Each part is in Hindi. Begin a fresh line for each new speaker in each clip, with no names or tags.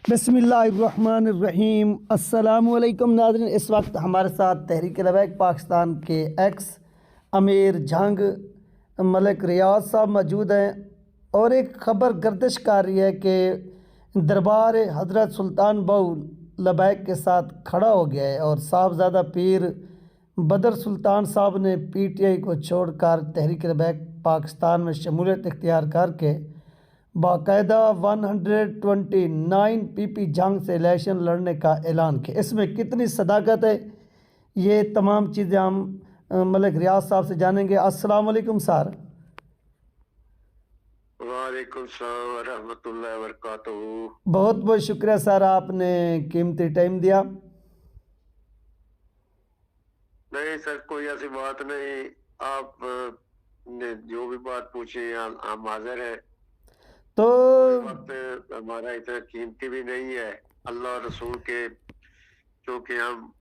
बिस्मिल्लाहिर्रहमानिर्रहीम। अस्सलामुअलैकुम नाज़रीन, इस वक्त हमारे साथ तहरीक लबैक पाकिस्तान के एक्स अमीर जंग मलिक रियाज साहब मौजूद हैं और एक ख़बर गर्दिश कर रही है कि दरबार हज़रत सुल्तान बहू लबैक के साथ खड़ा हो गया है और साहबज़ादा पीर बदर सुल्तान साहब ने PTI को छोड़कर तहरीक लबैक पाकिस्तान में शमूलियत इख्तियार करके बाकायदा 129 PP जंग से इलेक्शन लड़ने का ऐलान किया। इसमें कितनी सदाकत है, ये तमाम चीज़ें हम मलिक रियाज साहब से जानेंगे। अस्सलाम वालेकुम सर।
वालेकुम सलाम व रहमतुल्लाहि व बरकातहू।
बहुत बहुत शुक्रिया सर, आपने कीमती टाइम दिया।
नहीं सर, कोई ऐसी बात नहीं। आप ने जो भी बात पूछी हम हाजिर हैं।
तो
वक्त हमारा इतना कीमती भी नहीं है अल्लाह और रसूल के, क्योंकि हम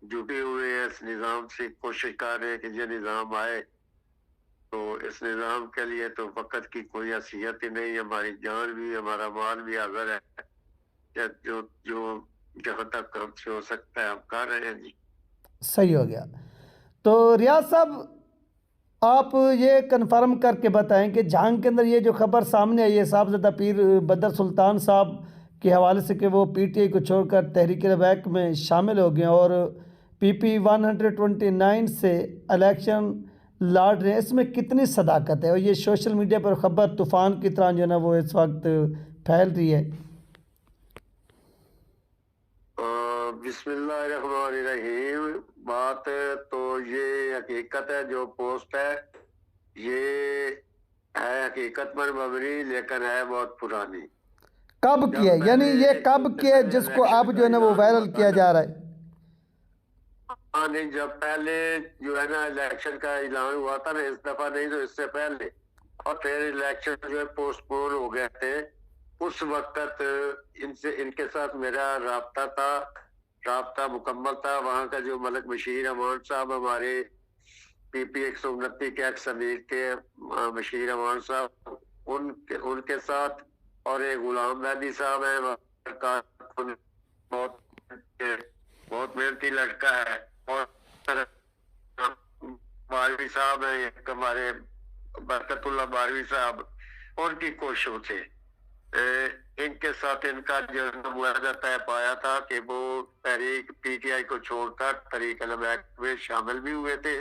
जुटे हुए हैं इस निज़ाम से, कोशिश कर रहे हैं कि ये निज़ाम आए। तो इस निज़ाम के लिए तो वक्त की कोई हैसियत ही नहीं। हमारी जान भी, हमारा माल भी हाजिर है। जो जो जहाँ तक हमसे हो सकता है हम कर रहे हैं जी।
सही हो गया। तो रियाज साहब, आप ये कन्फर्म करके बताएं कि जंग के अंदर ये जो खबर सामने आई है साहबज़ादा पीर बदर सुल्तान साहब के हवाले से कि वो PTI को छोड़कर तहरीक लबैक में शामिल हो गए और PP 129 से इलेक्शन लड़ रहे हैं, इसमें कितनी सदाकत है? और ये सोशल मीडिया पर ख़बर तूफ़ान की तरह जो है ना वो इस वक्त फैल रही है।
बिस्मिल्लाहिर्रहमानिर्रहीम। बात तो ये हकीकत है, जो पोस्ट है ये है हकीकत पर मबनी, लेकिन है बहुत पुरानी।
कब किया है, यानी ये कब किया है जिसको अब जो है ना वो वायरल किया जा रहा है?
हाँ नहीं, जब पहले जो है ना इलेक्शन का ऐलान हुआ था ना, इस दफा नहीं तो इससे पहले, और फिर इलेक्शन जो है पोस्टपोन हो गए थे, उस वक्त इनके साथ मेरा राब्ता मुकम्मल था। वहाँ का जो मलिक बशीर अमान साहब, हमारे PP 129 के एक्स अमीर के बशीर अमान साहब, उनके साथ, और एक गुलाम मेहदी साहब है, बहुत बहुत मेहनती लड़का है, और बारवी साहब है, एक हमारे बरकतुल्लाह बारवी साहब, उनकी कोशिशों से इनके साथ इनका जो मुआहदा तय पाया था कि वो तहरीक PTI को छोड़कर तहरीक लबैक में शामिल भी हुए थे,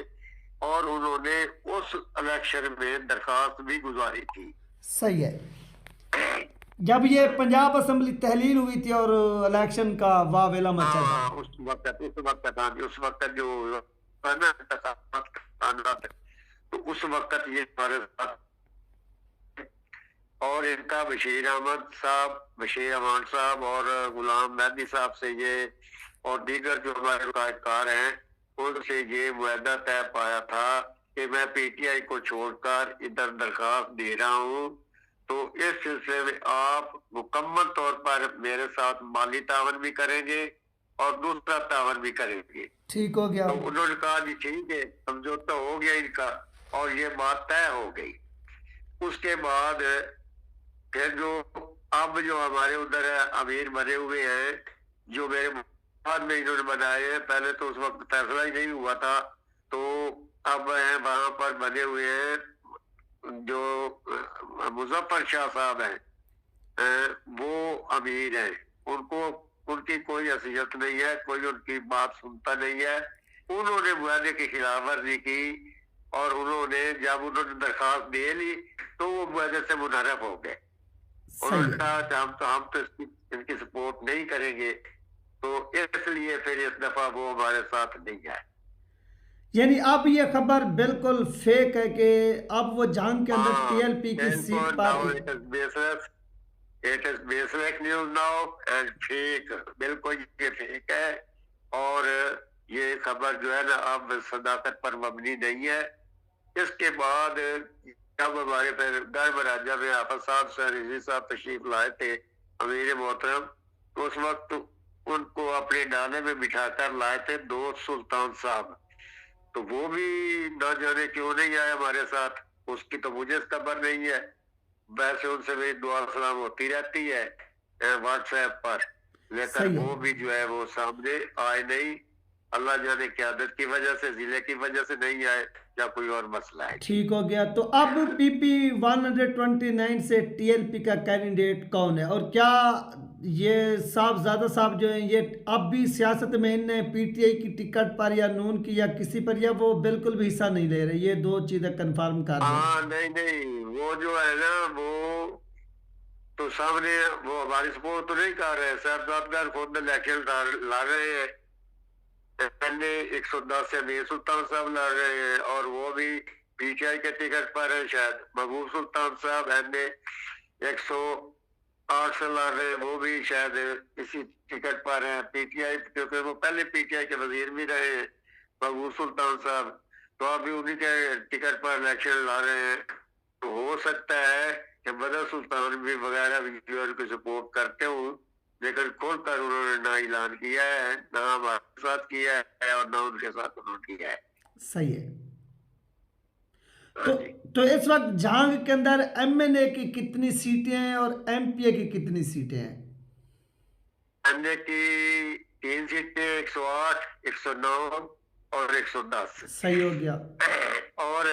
और उन्होंने उस इलेक्शन में दरखास्त भी गुजारी थी।
सही है। जब ये पंजाब असेंबली तहलील हुई थी और इलेक्शन का वावेला मचा था,
उस वक्त जो है ना, तो उस वक्त ये हमारे साथ, और इनका बशीर अमान साहब और गुलाम मेहदी साहब से ये, और दीगर जो हमारे कायदकार हैं, उनसे ये मुआहदा तय पाया था कि मैं PTI को छोड़कर इधर दरखास्त दे रहा हूँ, तो इस सिलसिले में आप मुकम्मल तौर पर मेरे साथ माली तावन भी करेंगे और दूसरा तावन भी करेंगे।
ठीक हो गया।
तो उन्होंने कहा जी ठीक है, समझौता हो गया इनका, और ये बात तय हो गई। उसके बाद फिर अब जो हमारे उधर अमीर बने हुए हैं, जो मेरे बाद में इन्होंने बनाए हैं, पहले तो उस वक्त फैसला ही नहीं हुआ था, तो अब है वहां पर बने हुए हैं जो मुजफ्फर शाह साहब हैं, वो अमीर हैं। उनकी कोई हैसियत नहीं है, कोई उनकी बात सुनता नहीं है। उन्होंने मुआहदे की खिलाफ वर्जी की, और जब उन्होंने दरखास्त दे ली तो वो मुआहदे से मुनहरफ हो गए। उन्होंने कहा हम तो इनकी सपोर्ट नहीं करेंगे, तो इसलिए फिर इस दफा वो हमारे साथ नहीं आए।
यानी अब ये खबर बिल्कुल फेक है कि अब वो जंग के अंदर TLP की सीट पर
it is baseless news now and fake, बिल्कुल ये फेक है। और ये खबर जो है ना अब सदाकत पर मबनी नहीं है। इसके बाद जब हमारे फिर घर बराजा में हाफिज साहब रिजवी साहब तशरीफ लाए थे, अमीर मोहतरम, तो उस वक्त उनको अपने डाले में बिठाकर लाए थे दोस्त सुल्तान साहब, तो वो भी न जाने क्यों नहीं आए हमारे साथ। उसकी तो मुझे खबर नहीं है, वैसे उनसे मेरी दुआ सलाम होती रहती है। व्हाट्सएप पर, लेकिन
सही है।
वो भी जो है वो सामने आए नहीं। अल्लाह जाने क्यादत की वजह से, जिले की वजह से नहीं आए, या कोई और मसला है।
ठीक हो गया। तो अब पीपी 129 से टीएलपी का कैंडिडेट कौन है, और क्या ये साहब ज़्यादा साहब जो हैं ये अब भी सियासत में इन पीटीआई की टिकट पर या नून की या किसी पर, या वो बिल्कुल भी हिस्सा नहीं ले रहे? ये दो चीज़ें कंफर्म कर दें।
हाँ, नहीं नहीं, वो जो है ना, वो तो सामने वो हमारी सपोर्ट तो नहीं कर रहे। साहब खुद इलेक्शन ला रहे हैं। पहले 110 से मीर सुल्तान साहब लड़ रहे हैं, और वो भी पीटीआई के टिकट पर है। शायद महबूब सुल्तान साहब एमए 108 से लड़ रहे हैं, वो भी शायद इसी टिकट पर है पीटीआई, क्योंकि वो पहले पीटीआई के वजीर भी रहे हैं महबूब सुल्तान साहब। तो अभी उन्हीं के टिकट पर इलेक्शन ला रहे हैं। तो हो सकता है कि बदर सुल्तान भी वगैरह भी जो है उनको सपोर्ट करते हूँ, लेकिन खुलकर उन्होंने ना ऐलान किया है, ना हमारे साथ किया है, और ना उनके साथ उन्होंने किया है।
सही है।
हाँ
तो
जी।
तो इस वक्त झांग के अंदर एमएनए की कितनी सीटें हैं और एमपीए की कितनी सीटें हैं?
एमए की 3 सीटें, 108, 109 और 110।
सही हो गया।
और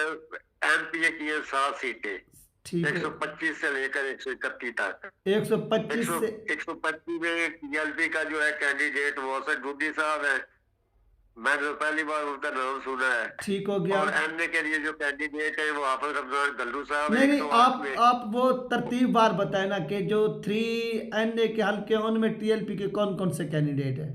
एमपीए की है 7 सीटें,
ठीक है।
125 से लेकर 131 तक।
125 से
125 में टीएलपी का जो है कैंडिडेट वो सर डूडी साहब है। मैंने तो पहली बार उनका नाम सुना है।
ठीक हो गया।
और एमए के लिए जो कैंडिडेट है वो हाफिज रमजान गल्लू साहब है
नहीं नहीं,
108 में।
आप वो तरतीब बार बताए ना कि जो 3 एनए के हल्के हैं उनमें टीएलपी के कौन कौन से कैंडिडेट हैं?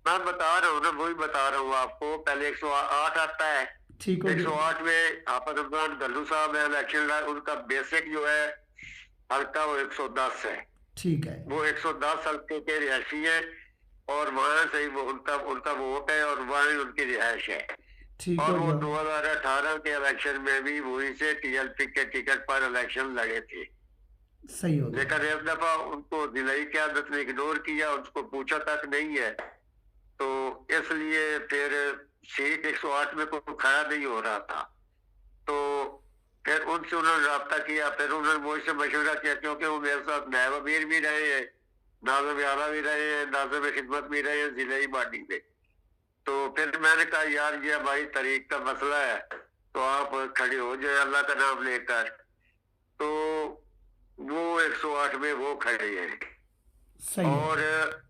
मैं बता रहा हूँ ना, वही बता रहा हूँ आपको। पहले 108 आता है।
ठीक हो गया।
108 में हाफिज रमजान गल्लू साहब है इलेक्शन, उनका बेसिक जो है हल्का वो 110 है।
ठीक है।
वो 110 हल्के के रिहायशी है, और वहां से ही वो उनका उनका वोट है, और वहां ही उनकी रिहायश है।
ठीक
और
हो
वो
गया।
2018 के इलेक्शन में भी वही से टीएलपी के टिकट पर इलेक्शन लड़े थे।
सही हो गया।
लेकिन एक दफा उनको जिलाई क्यादत ने इग्नोर किया, उसको पूछा तक नहीं है, तो इसलिए फिर सीट 108 में कोई खड़ा नहीं हो रहा था। तो फिर उनसे उन्होंने रब्ता किया, फिर उन्होंने मुझसे मशवरा किया, क्योंकि वो मेरे साथ नायब अमीर भी रहे हैं, नाज़िम आला भी रहे हैं, नाज़िम खिदमत भी रहे हैं जिले बाडी में। तो फिर मैंने कहा यार ये हमारी तरीक का मसला है, तो आप खड़े हो जाए अल्लाह का नाम लेकर। तो वो 108 में वो खड़े हैं।
सही है।
और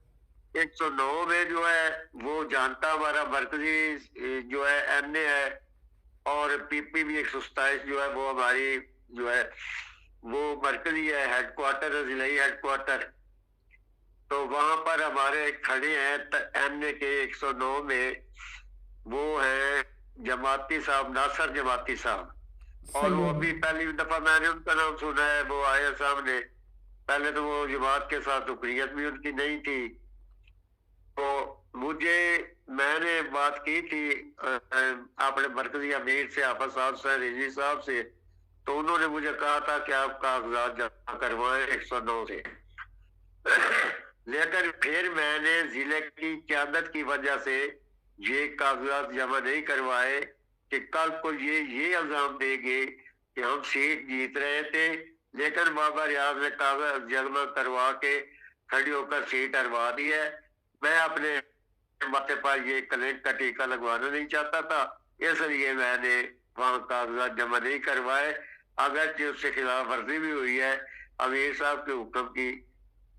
109 में जो है वो जानता हमारा मरकजी जो है एमए है, और पीपी भी 127 जो है वो हमारी जो है वो मरकजी है, हेडक्वार्टर है, जिलाई हेडक्वार्टर। तो वहां पर हमारे खड़े हैं एमए के 109 में वो है जमाती साहब, नासर जमाती साहब। और
सही
वो
हो
अभी
गया।
पहली दफा मैंने उनका नाम सुना है, वो आए सामने। पहले तो वो जमात के साथ उकरियत भी उनकी नहीं थी। तो मुझे, मैंने बात की थी अपने मरकजी अमीर से, हाफिज साहब से, रिजवी साहब से। तो उन्होंने मुझे कहा था कि आप कागजात जमा करवाएं 109 से। लेकिन फिर मैंने जिले की क्यादत की वजह से ये कागजात जमा नहीं करवाए कि कल को ये इल्जाम देंगे कि हम सीट जीत रहे थे, लेकिन बाबा रियाज ने कागज जमा करवा के खड़ी होकर सीट हरवा दी है। मैं अपने माथे पर ये कलेक्ट का टीका लगवाना नहीं चाहता था, इसलिए मैंने वहां कागजात जमा नहीं करवाए। अगर उससे खिलाफ वर्जी भी हुई है अमीर साहब के हुक्म की,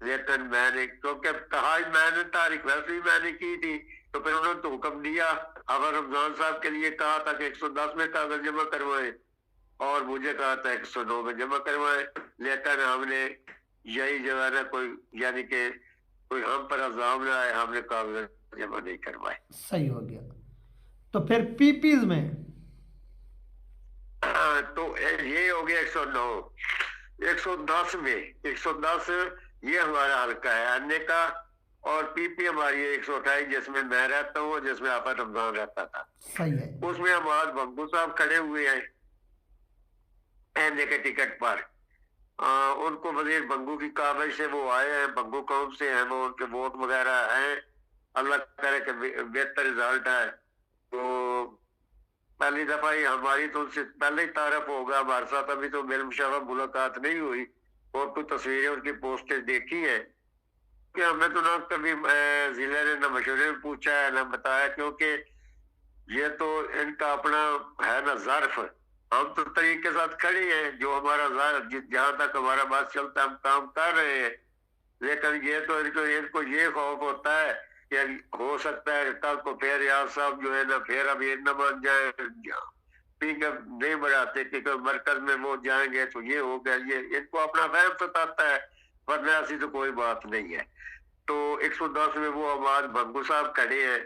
लेकिन मैंने, क्योंकि कहा मैंने था, रिक्वेस्ट भी मैंने की थी, तो फिर उन्होंने तो हुक्म दिया। अब रमजान साहब के लिए कहा था कि 110 में कागज जमा करवाए, और मुझे कहा था 109 में जमा करवाए। लेकिन हमने यही जो है ना, कोई यानी कि कोई हम पर इल्जाम ना आए, हमने कागज जमा नहीं करवाए।
सही हो गया। तो फिर पीपीज में
तो ये हो गया 109। 110 में 110 ये हमारा हल्का है अन्य का, और पीपी हमारी 128 जिसमें मैं रहता हूँ, जिसमें आफत रमजान रहता था।
सही है।
उसमें हमारे बंगू साहब खड़े हुए हैं एनए के टिकट पर। उनको वजीर बंगू की काबिज से वो आए हैं, बंगू कौम से हैं वो, उनके वोट वगैरह हैं, अल्लाह करे कि बेहतर रिजल्ट है। तो पहली दफा ही हमारी तो उनसे पहले ही तारफ होगा हमारे साथ। अभी तो मेरे मुशावरा मुलाकात नहीं हुई, और कुछ तस्वीरें उनकी पोस्टेज देखी है, कि हमें तो ना कभी जिले ने ना मशवरे में पूछा है ना बताया, क्योंकि ये तो इनका अपना है ना ज़र्फ। हम तो तरीके के साथ खड़े हैं, जो हमारा जहाँ तक हमारा बात चलता है हम काम कर रहे हैं। लेकिन ये तो इनको इनको ये खौफ होता है कि हो सकता है कल को फिर यार साहब जो है ना फिर अब ये न मान जाए, ठीक है नहीं बढ़ाते कि मरकज में वो जाएंगे तो ये हो गया, ये इनको अपना वहम सताता है, वरना ऐसी तो कोई बात नहीं है। तो 110 में वो आबाद भंगू साहब खड़े हैं,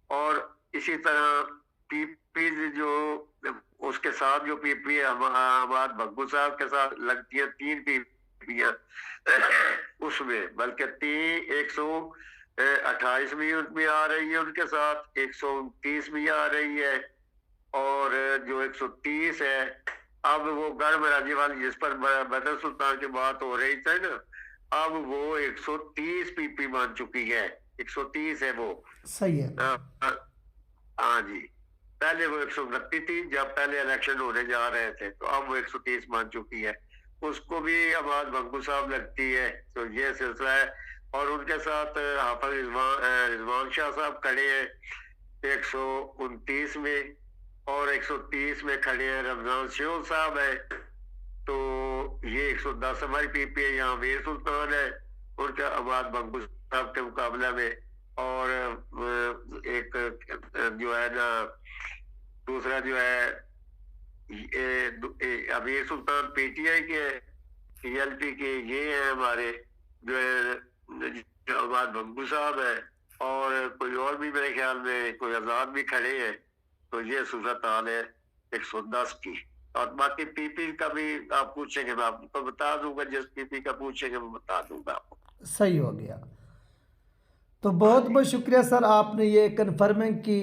और इसी तरह पीपी जो उसके साथ जो पीपी है आबाद भंगू साहब के साथ लगती है 3 पीपियां उसमें, बल्कि 128 भी उनमें आ रही है, उनके साथ 129 भी आ रही है, और जो 130 है अब वो गढ़ महाराजी वाली जिस पर बदर सुल्तान की बात हो रही थी ना, अब वो 130 पीपी मान चुकी है, 130 है वो।
सही है।
हाँ जी, पहले वो 129 थी जब पहले इलेक्शन होने जा रहे थे, तो अब वो 130 मान चुकी है। उसको भी आबाद भंगू साहब लगती है, तो ये सिलसिला है। और उनके साथ हाफिज रिजवान शाह साहब खड़े हैं 129 में, और 130 में खड़े हैं रमजान शेख साहब है। तो ये 110 हमारी पीपी है, यहाँ वीर सुल्तान है उनका आबाद भंगू साहब के मुकाबले में। और एक जो है ना दूसरा जो है अमीर सुल्तान पीटीआई के टीएलपी के, ये है हमारे जो है आबाद भंगू साहब है, और कोई और भी मेरे ख्याल में कोई आजाद भी खड़े हैं। तो ये सूरत हाल है 110 की। और बाकी पीपी का भी आप पूछेंगे मैं आपको बता दूंगा, जिस पीपी का पूछेंगे मैं बता दूंगा आपको।
सही हो गया। तो बहुत बहुत शुक्रिया सर, आपने ये कन्फर्मिंग की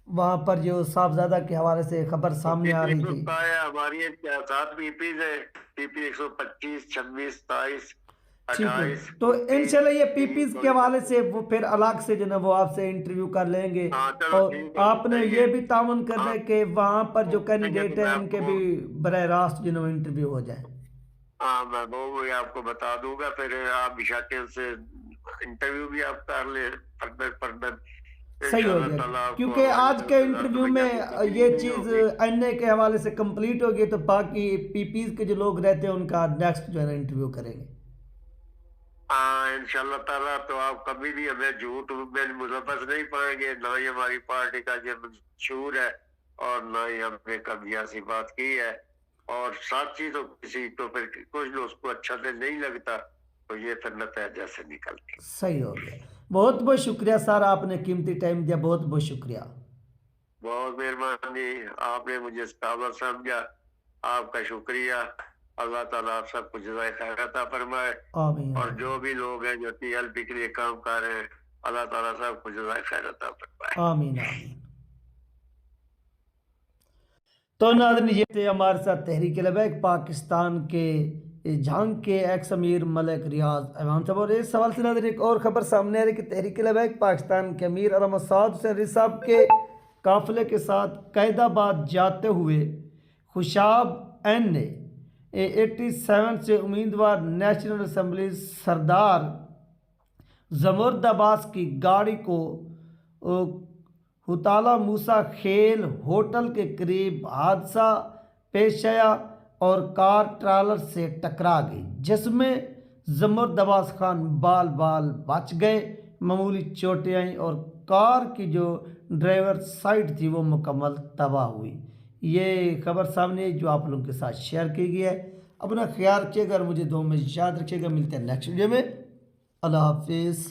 वहाँ पर जो साहबजादा के हवाले से खबर सामने आ रही थी।
हमारी 7 पीपी है, पीपी 125, 26, 27,
ठीक है,
28।
तो इंशाल्लाह ये पीपीज के हवाले से वो फिर अलग से जो ना वो आपसे इंटरव्यू कर लेंगे।
हाँ चलो
और
ठीक है,
आपने ये भी ताउन करना है कि वहाँ पर जो
ठीक है,
कैंडिडेट
तो
है
मैं
उनके
आपको
भी बराह रास्त जो ना इंटरव्यू हो जाए।
हाँ मैं वो भी आपको बता दूंगा, फिर आप शाकिर से इंटरव्यू भी आप कर ले फर्दर
सही हो
इंशाल्लाह
गया,
ताला आपको
क्योंकि आज के इंटरव्यू में ये चीज़ एनए के हवाले से कंप्लीट होगी, तो बाकी पीपीज के जो लोग रहते हैं उनका नेक्स्ट जो है ना इंटरव्यू करेंगे।
हाँ इंशाल्लाह ताला। तो आप कभी भी हमें झूठ में मुलव्वस नहीं पाएंगे, ना ही हमारी पार्टी का जो मंशूर है और ना ही हमने कभी ऐसी बात की है। और साची तो किसी तो फिर कुछ लोग उसको अच्छा से नहीं लगता, तो ये फिर नतीजा से निकलती।
सही हो गया। बहुत बहुत शुक्रिया सर, आपने कीमती टाइम दिया, बहुत बहुत शुक्रिया।
बहुत मेहरबानी, आपने मुझे इस काबिल समझा, आपका शुक्रिया। अल्लाह ताला आप सबको जज़ाए खैर अता फरमाए।
आमीन।
और जो भी लोग हैं जो टीएलपी के लिए काम कर रहे हैं, अल्लाह ताला सबको जज़ाए खैर अता फरमाए।
आमीन आमीन। तो नाज़रीन, ये थे हमारे साथ तहरीक लबैक पाकिस्तान के झांग के एक्स अमीर मलिक रियाज ऐवान साहब। और इस सवाल से नाज़रीन एक और ख़बर सामने आ रही है कि तहरीक लबैक पाकिस्तान के अमीर अला मसूद हुसैन साहब के काफ़िले के साथ कैदाबाद जाते हुए खुशाब एन ने 87 से उम्मीदवार नेशनल असम्बली सरदार जमुर्द अब्बास की गाड़ी को हुताला मूसा खेल होटल के करीब हादसा पेश आया और कार ट्रालर से टकरा गई, जिसमें जमुर्द अब्बास खान बाल बाल बच गए, मामूली चोटें आई और कार की जो ड्राइवर साइड थी वो मुकम्मल तबाह हुई। ये खबर सामने जो आप लोगों के साथ शेयर की गई है। अपना ख्याल रखिएगा और मुझे 2 में याद रखिएगा। मिलते हैं नेक्स्ट वीडियो में। अल्लाह हाफिज़।